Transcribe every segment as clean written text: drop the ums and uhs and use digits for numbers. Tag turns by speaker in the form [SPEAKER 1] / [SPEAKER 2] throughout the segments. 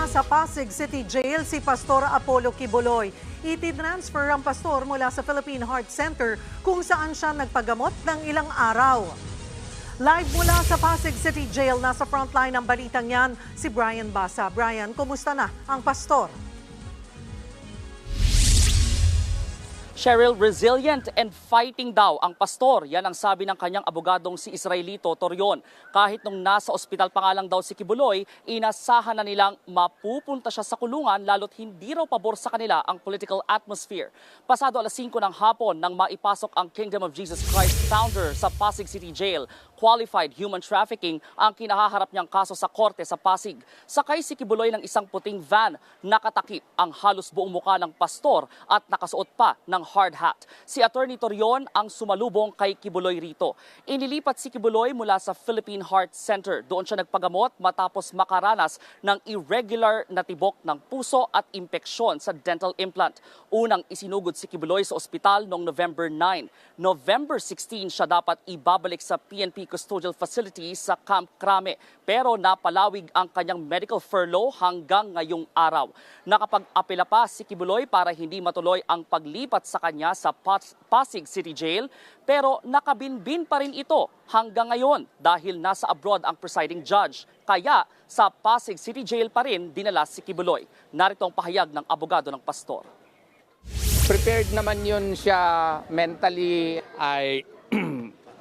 [SPEAKER 1] Nasa Pasig City Jail si Pastor Apollo Kibuloy. Iti-transfer ang pastor mula sa Philippine Heart Center kung saan siya nagpagamot ng ilang araw. Live mula sa Pasig City Jail, nasa frontline ng balitang yan, si Brian Basa. Brian, kumusta na ang pastor?
[SPEAKER 2] Cheryl, resilient and fighting daw ang pastor. Yan ang sabi ng kanyang abogadong si Israelito Torion. Kahit nung nasa ospital pa nga lang daw si Kibuloy, inasahan na nilang mapupunta siya sa kulungan lalo't hindi raw pabor sa kanila ang political atmosphere. Pasado alas 5 ng hapon nang maipasok ang Kingdom of Jesus Christ founder sa Pasig City Jail. Qualified human trafficking ang kinahaharap niyang kaso sa korte sa Pasig. Sakay si Kibuloy ng isang puting van, nakatakip ang halos buong muka ng pastor at nakasuot pa ng hard hat. Si Attorney Torion ang sumalubong kay Kibuloy rito. Inilipat si Kibuloy mula sa Philippine Heart Center. Doon siya nagpagamot matapos makaranas ng irregular na tibok ng puso at impeksyon sa dental implant. Unang isinugod si Kibuloy sa ospital noong November 9. November 16 siya dapat ibabalik sa PNP Custodial Facility sa Camp Crame, pero napalawig ang kanyang medical furlough hanggang ngayong araw. Nakapag-apela pa si Kibuloy para hindi matuloy ang paglipat sa kanya sa Pasig City Jail, pero nakabinbin pa rin ito hanggang ngayon dahil nasa abroad ang presiding judge. Kaya sa Pasig City Jail pa rin dinala si Kibuloy. Narito ang pahayag ng abogado ng pastor.
[SPEAKER 3] Prepared naman yun siya mentally. I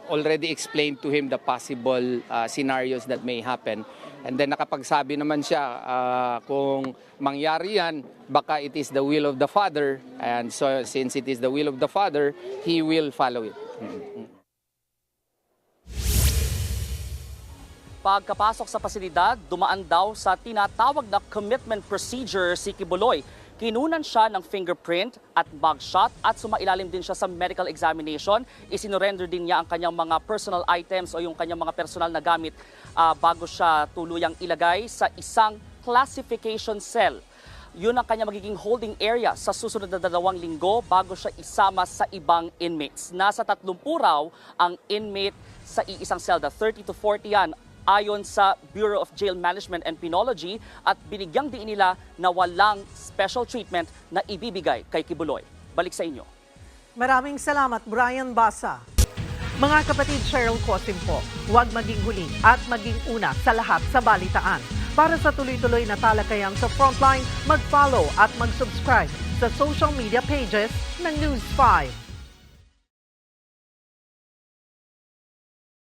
[SPEAKER 3] already explained to him the possible scenarios that may happen. And then nakapagsabi naman siya kung mangyari yan, baka it is the will of the Father. And so since it is the will of the Father, he will follow it.
[SPEAKER 2] Pagkapasok sa pasilidad, dumaan daw sa tinatawag na commitment procedure si Kibuloy. Kinunan siya ng fingerprint at mugshot at sumailalim din siya sa medical examination. Isinorender din niya ang kanyang mga personal items o yung kanyang mga personal na gamit bago siya tuluyang ilagay sa isang classification cell. Yun ang kanyang magiging holding area sa susunod na 2 linggo bago siya isama sa ibang inmates. Nasa 30 raw ang inmate sa iisang selda, 30 to 40 yan. Ayon sa Bureau of Jail Management and Penology at binigyang diin nila na walang special treatment na ibibigay kay Kibuloy. Balik sa inyo.
[SPEAKER 1] Maraming salamat, Brian Basa. Mga kapatid, Cheryl Cosim po, huwag maging huli at maging una sa lahat sa balitaan. Para sa tuloy-tuloy na talakayan sa Frontline, mag-follow at mag-subscribe sa social media pages ng News 5.